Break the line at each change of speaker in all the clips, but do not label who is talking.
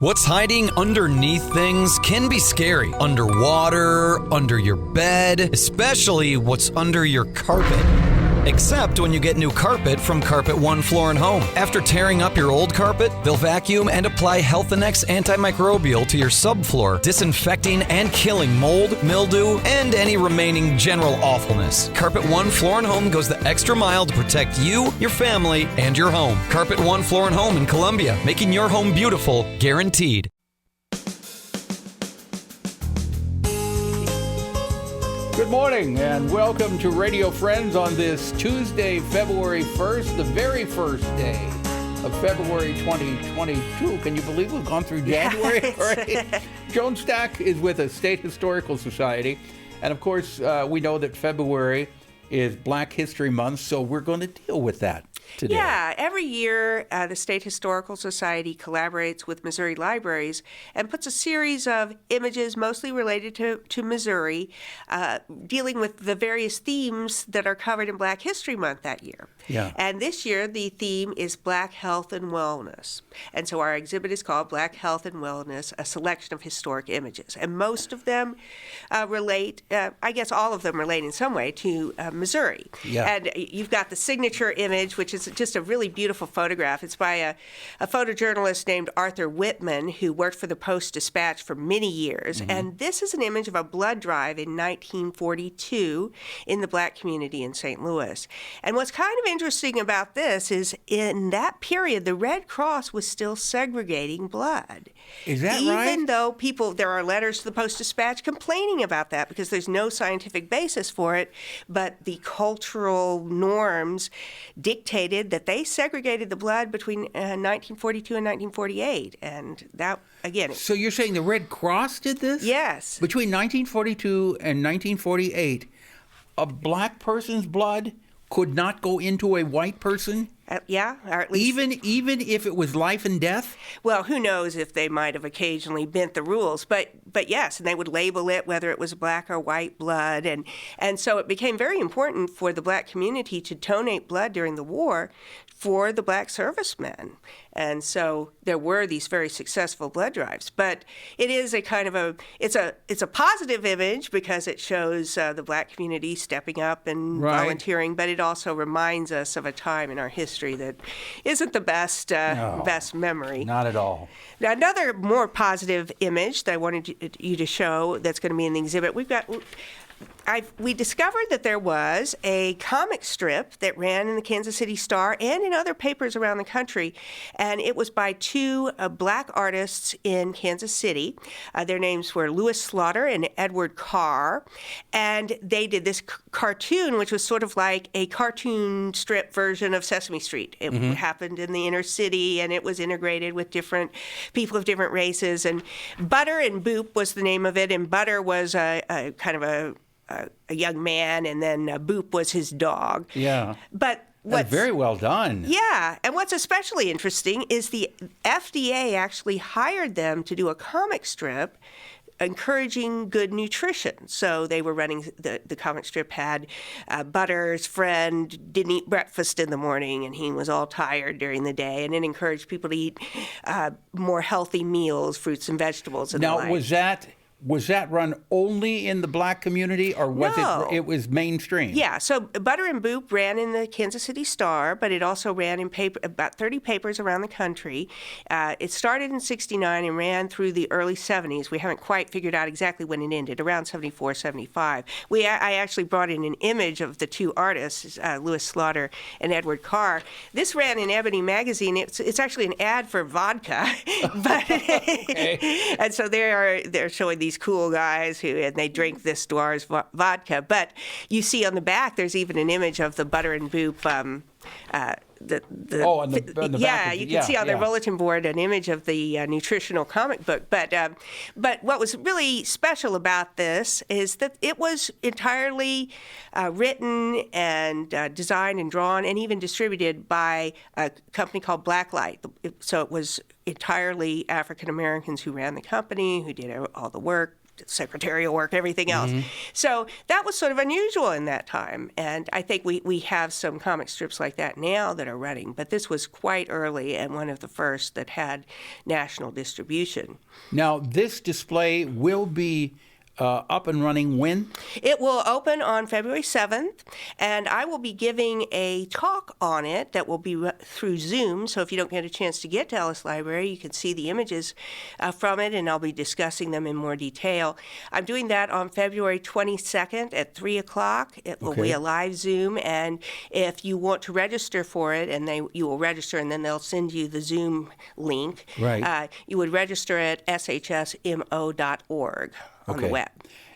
What's hiding underneath things can be scary. Underwater, under your bed, especially what's under your carpet. Except when you get new carpet from Carpet One Floor and Home. After tearing up your old carpet, they'll vacuum and apply Health Annex antimicrobial to your subfloor, disinfecting and killing mold, mildew, and any remaining general awfulness. Carpet One Floor and Home goes the extra mile to protect you, your family, and your home. Carpet One Floor and Home in Columbia, making your home beautiful, guaranteed.
Good morning and welcome to Radio Friends on this Tuesday, February 1st, the very first day of February 2022. Can you believe we've gone through January already? JOAN STACK is with the State Historical Society. And of course, we know that February is Black History Month, so we're going to deal with that today.
Yeah, every year the State Historical Society collaborates with Missouri libraries and puts a series of images mostly related to Missouri, dealing with the various themes that are covered in Black History Month that year.
Yeah.
And this year the theme is Black Health and Wellness. And so our exhibit is called Black Health and Wellness, a selection of historic images. And most of them relate, I guess all of them relate in some way to Missouri.
Yeah.
And you've got the signature image, which is just a really beautiful photograph. It's by a photojournalist named Arthur Whitman, who worked for the Post-Dispatch for many years. Mm-hmm. And this is an image of a blood drive in 1942 in the Black community in St. Louis. And what's kind of interesting about this is in that period, the Red Cross was still segregating blood.
Is that right?
Even though there are letters to the Post-Dispatch complaining about that because there's no scientific basis for it, but the cultural norms dictated that they segregated the blood between 1942 and 1948. And that, again...
So you're saying the Red Cross did this?
Yes.
Between 1942 and 1948, a black person's blood could not go into a white person?
Yeah, or at least...
Even if it was life and death?
Well, who knows if they might have occasionally bent the rules, but yes, and they would label it whether it was black or white blood, and so it became very important for the Black community to donate blood during the war for the Black servicemen. And so there were these very successful blood drives. But it is a kind of it's a positive image because it shows the Black community stepping up and volunteering, but it also reminds us of a time in our history that isn't the best best memory.
Not at all.
Now, another more positive image that I wanted you to show that's going to be in the exhibit, we discovered that there was a comic strip that ran in the Kansas City Star and in other papers around the country, and it was by two black artists in Kansas City. Their names were Louis Slaughter and Edward Carr, and they did this cartoon, which was sort of like a cartoon strip version of Sesame Street. It happened in the inner city, and it was integrated with different people of different races, and Butter and Boop was the name of it, and Butter was a kind of a young man, and then Boop was his dog.
Yeah.
But
that's very well done.
Yeah, and what's especially interesting is the FDA actually hired them to do a comic strip encouraging good nutrition. So they were running, the comic strip had Butter's friend didn't eat breakfast in the morning and he was all tired during the day, and it encouraged people to eat more healthy meals, fruits and vegetables and the like.
Now, was that run only in the Black community, or was it was mainstream?
Yeah, so Butter and Boop ran in the Kansas City Star, but it also ran in about 30 papers around the country. It started in 69 and ran through the early 70s. We haven't quite figured out exactly when it ended, around 74, 75. I actually brought in an image of the two artists, Louis Slaughter and Edward Carr. This ran in Ebony magazine. It's actually an ad for vodka. And so they're showing these cool guys and they drink this Dwar's vodka. But you see on the back, there's even an image of the Butter and Boop.
On the back.
You can see on their bulletin board an image of the nutritional comic book. But what was really special about this is that it was entirely written and designed and drawn and even distributed by a company called Blacklight. So it was entirely African Americans who ran the company, who did all the work, secretarial work, everything else. So that was sort of unusual in that time. And I think we have some comic strips like that now that are running, but this was quite early and one of the first that had national distribution.
Now, this display will be up and running when?
It will open on February 7th, and I will be giving a talk on it that will be through Zoom. So if you don't get a chance to get to Ellis Library, you can see the images from it, and I'll be discussing them in more detail. I'm doing that on February 22nd at 3 o'clock. It will be a live Zoom, and if you want to register for it, and you will register, and then they'll send you the Zoom link.
Right.
You would register at shsmo.org. On the web.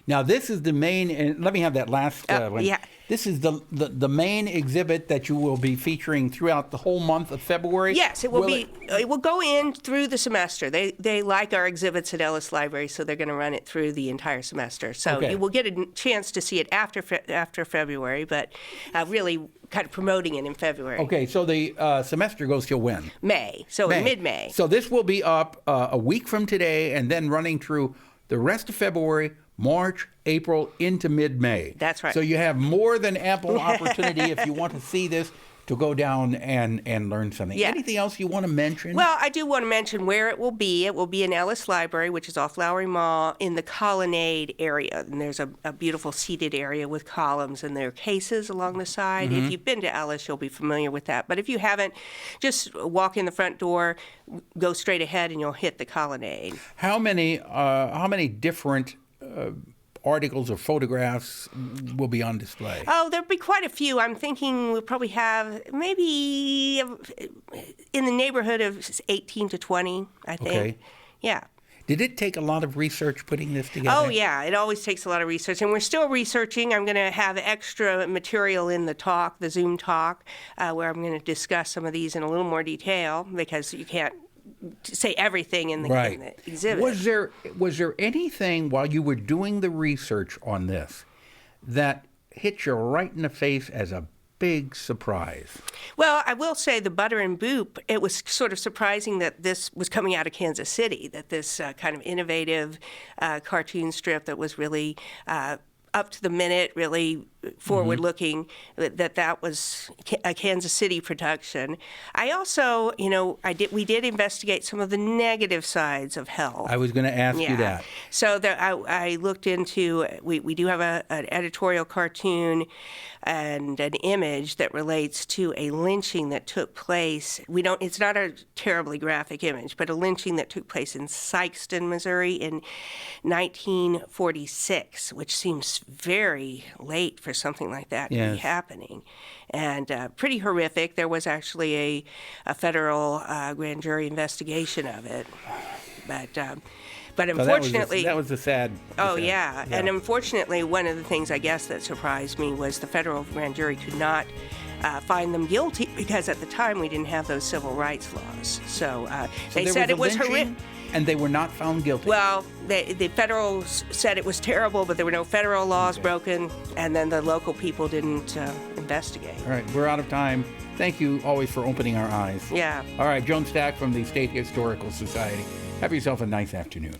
Now, this is the main, and let me have that last one.
Yeah.
This is the main exhibit that you will be featuring throughout the whole month of February?
Yes, it will be. It will go in through the semester. They like our exhibits at Ellis Library, so they're going to run it through the entire semester. So you will get a chance to see it after February, but really kind of promoting it in February.
Okay, so the semester goes till when?
May, so in mid-May.
So this will be up a week from today and then running through the rest of February, March, April, into mid-May.
That's right.
So you have more than ample opportunity if you want to see this to go down and learn something.
Yeah.
Anything else you want to mention?
Well, I do want to mention where it will be. It will be in Ellis Library, which is off Lowry Mall, in the colonnade area. And there's a beautiful seated area with columns, and there are cases along the side. If you've been to Ellis, you'll be familiar with that. But if you haven't, just walk in the front door, go straight ahead, and you'll hit the colonnade.
How many different articles or photographs will be on display?
Oh, there'll be quite a few. I'm thinking we'll probably have maybe in the neighborhood of 18 to 20, I think.
Okay.
Yeah.
Did it take a lot of research putting this together?
Oh, yeah. It always takes a lot of research. And we're still researching. I'm going to have extra material in the talk, the Zoom talk, where I'm going to discuss some of these in a little more detail because you can't say everything in the exhibit.
Was there anything while you were doing the research on this that hit you right in the face as a big surprise?
Well, I will say the Butter and Boop, it was sort of surprising that this was coming out of Kansas City, that this kind of innovative cartoon strip that was really up to the minute, really forward-looking, that was a Kansas City production. I also, we did investigate some of the negative sides of health.
I was going to ask you that.
So I looked into, we do have an editorial cartoon and an image that relates to a lynching that took place. It's not a terribly graphic image, but a lynching that took place in Sikeston, Missouri in 1946, which seems very late for something like that to be happening. And pretty horrific. There was actually a federal grand jury investigation of it. But unfortunately...
that was a sad...
Yeah. And unfortunately, one of the things, I guess, that surprised me was the federal grand jury could not find them guilty because at the time we didn't have those civil rights laws. So they said it was horrific.
And they were not found guilty.
Well, the federals said it was terrible, but there were no federal laws broken, and then the local people didn't investigate.
All right, we're out of time. Thank you always for opening our eyes.
Yeah.
All right, JOAN STACK from the State Historical Society. Have yourself a nice afternoon.